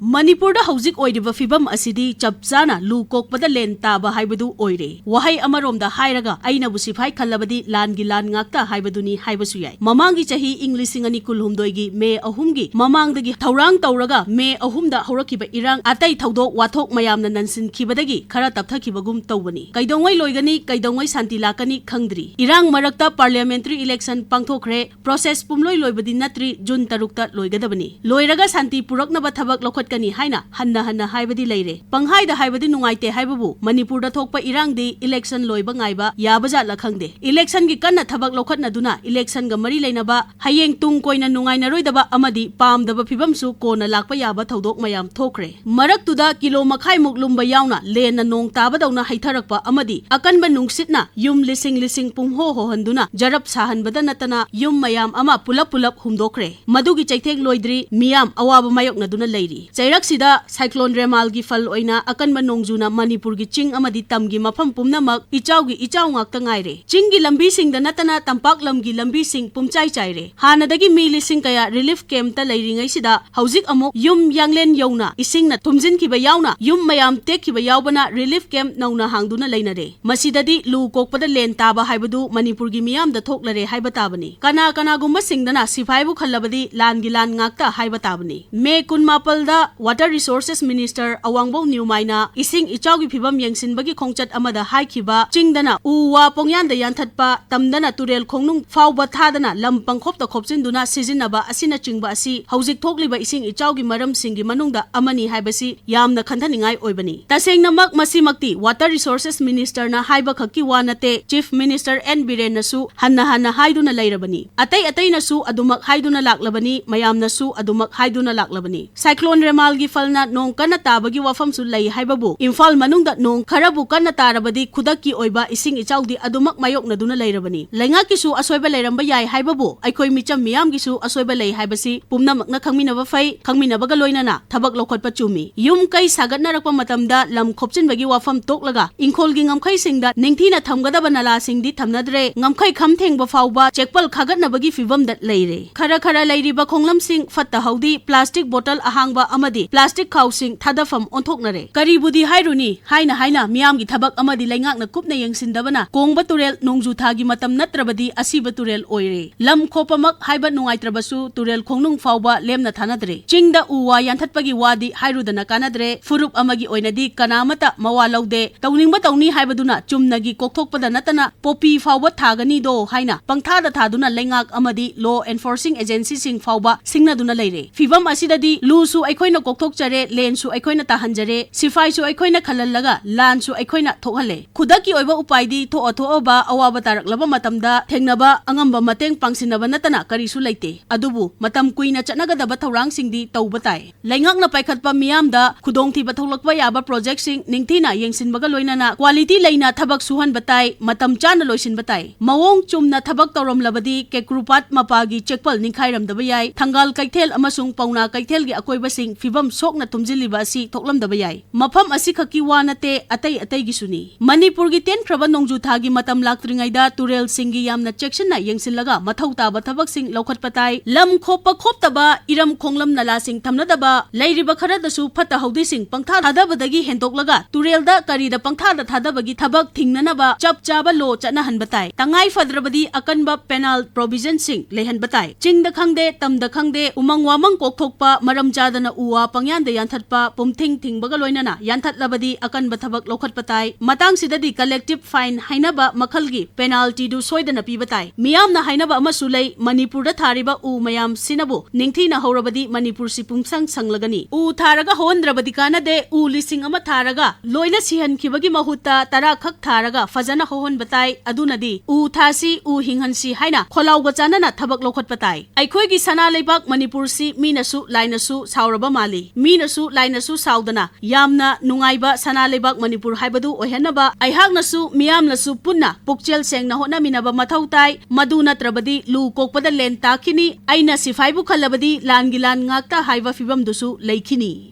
Manipur da hauzik oiriba fibam asidi chapchana lu kokpada len taba haibadu oire. Wahai amarom da hairaga aina busifai khalabadi lan gi lan ngakta haibaduni haibasu yai. Mamangi chahi Englishing ani kulhumdoigi me ahumgi mamangdagi thaurang tauraga me ahumda horakiba irang atai thaudok wathok mayamna nansin khibadagi khara tapthakibagum tawbani. Kaidongwai loigani kaidongwai santi lakani khangdri. Irang marakta parliamentary election pangthokre process pumloi loibadi natri June 3 loigadabani. Loiraga santi puraknaba thabak lokhatkani haina hanna haibadi leire. Panghai da haibadi nungaite haibabu Manipur da thokpa irang di election loiba ngaiba yabaja lakhangde. Election gi kanna thabak lokhatna duna election ga mari leinaba hayeng tung koina nungaina roidaba amadi pamdaba fibamsu kona lakpa yaba thaudok mayam thokre. Marak tuda kilo makhai muklumba yauna lena nong tabadawna haitharakpa amadi akanba nungsitna yum lising pumho ho handuna jarap sahanbada natana yum mayam ama pulap humdokre. Madugi chaithek loidri miyam awaba mayokna duna leiri. Chairak sida cyclone Remal gi fal oina akanba nongjuna Manipur gi ching amadi tamgi mafam pumnamak ichaw ngakta ngaire. Chinggi lambi sing da natana tampak lamgi lambi sing pumchai chaire. Hanadagi mi lising kaya relief camp ta leiringai sida hauzik amok yum yanglen yauna isingna thumjin kiba yauna yum mayam tek kiba yaubana relief camp nauna hangduna leinare. Masidadi lu kokpada len taba haibadu Manipur gi miyam da thoklare haibatabani. Kana gumba singdana sifaibu khallabadi lan ngakta haibatabani. Me kunmapal da Water Resources Minister Awangbo Newmaina ising ichawgi phibam yengsinbagi khongchat amada haikhiba chingdana uwa pongyanda yanthatpa tamdana turel khongnung fawba thadana lam pangkhop ta khopsinduna sizinaba asina chingba asi hauzik thokliba ising ichawgi maram singi manungda amani haibasi yamna khandhaningai oibani. Tasengnamak masimakti Water Resources Minister na haiba khakki wanate Chief Minister N Biren nasu hanna haiduna leirabani. Atai nasu adumak haiduna laklabani mayam nasu adumak haiduna laklabani. Cyclone Remal gi falna nong kana tabagi wafam su lei haibabu Imphal manungda nong kharabu kana tarabadi khudakki oiba ising ichawdi adumak mayok na duna leirabani. Lainga kisu asoiba leiramba yai haibabu aikoi micham miyam gisu asoiba lei haibasi pumnamak na khangminaba fai khangminabaga loinana thabak lokhatpa chumi. Yum kai sagatnarakpa matamda lam khopchinbagi wafam toklaga ingkhol gi ngamkhai singda ningthina thamgadaba nala singdi thamnadre ngamkhai khamthengba fawba chekpal khagatnabagi fibam dat leire. Khara leiriba khonglam sing fatta haudi plastic bottle ahangba amadi plastic khawsing thadafam onthoknare. Karibudi hairuni haina miyam gi thabak amadi laingakna kupna yengsindabana kongba turel nongju thagi matam natrabadi asiba turel oire. Lam khopamak haiba nungaitrabasu turel khongnung fawba lemna thanadre. Chingda uwa yanthatpagi wadi hairudana kanadre furup amagi oinadi kanamata mawa laude tawningba tawni haibaduna chumnagi kokthokpada natana popi fawba thagani do haina pangthada thaduna laingak amadi law enforcing agency sing fawba singnaduna leire. Fibam asidadi lu su aikoina kokthok chare len su aikoina tahanjare sifai su aikoina khalallaga lan su aikoina thokhale. Khudaki oiba upaidi thoba awaba taraklaba matamda thengnaba angamba mateng pangsinaba natana karisu leite. Adubu matam kuina chanagadaba thaurang singdi tawbatai. Laingakna paikhatpa miyamda khudongthiba tholakpa yaba project sing ningthina yengsinbaga loinana quality leina thabak suhan batai matam chana loisin batai. Mawong chumna thabak tawramlabadi kekrupat mapagi chekpal ninkhairamdaba yai thangal kaithel amasung pauna kaithel gi akoiba sing fibam sokna tumjiliba asi thoklamdaba yai. Mafam asi khaki wanate atai gi suni. Manipur gi ten kraba nongju thagi matam laktringaida turel singi yamna chekshna yengsilaga mathau taba thabak sing lokhatpatai lam khoptaba iram khonglam nala sing thamnadaba leiriba kharadasu phata haudi sing pangtha thadabadagi hentoklaga turelda karida pangthada thadabagi thabak thingnanaba chapchaba lo chana hanbatai. Tangai fadrabadi akanba penal provision sing lehanbatai. Chingda khangde tamda khangde umang wamang kokthokpa maram chadana uwa pangyanda yanthatpa pumthingbaga loinana yanthatlabadi akanba thabak lokhatpatai. Matang sidadi collective fine hainaba makhalgi penalty du soidana pibatai. Miyamna hainaba amasulai Manipur da thariba u mayam sinabu ningthina horabadi Manipur si pumsang sanglagani. U tharaga hondrabadi kanade u lising ama tharaga loina sihan khibagi mahutta tara khak tharaga fajana hohon batai adunadi u thasi u hinghansi haina kholauga chanana thabak lokhatpatai. Aikhoi gi sana leibak Manipur si minasu lainasu sauraba mali. Minasu lainasu saudana yamna nungaiba sana leibak Manipur haibadu ohenaba aihaknasu miyamnasu punna pukchel sengna hona minaba mathautai madu natrabadi lu kokpada len takhini aina sifaibu khallabadi lan ngakta haiba fibam dusu leikhini.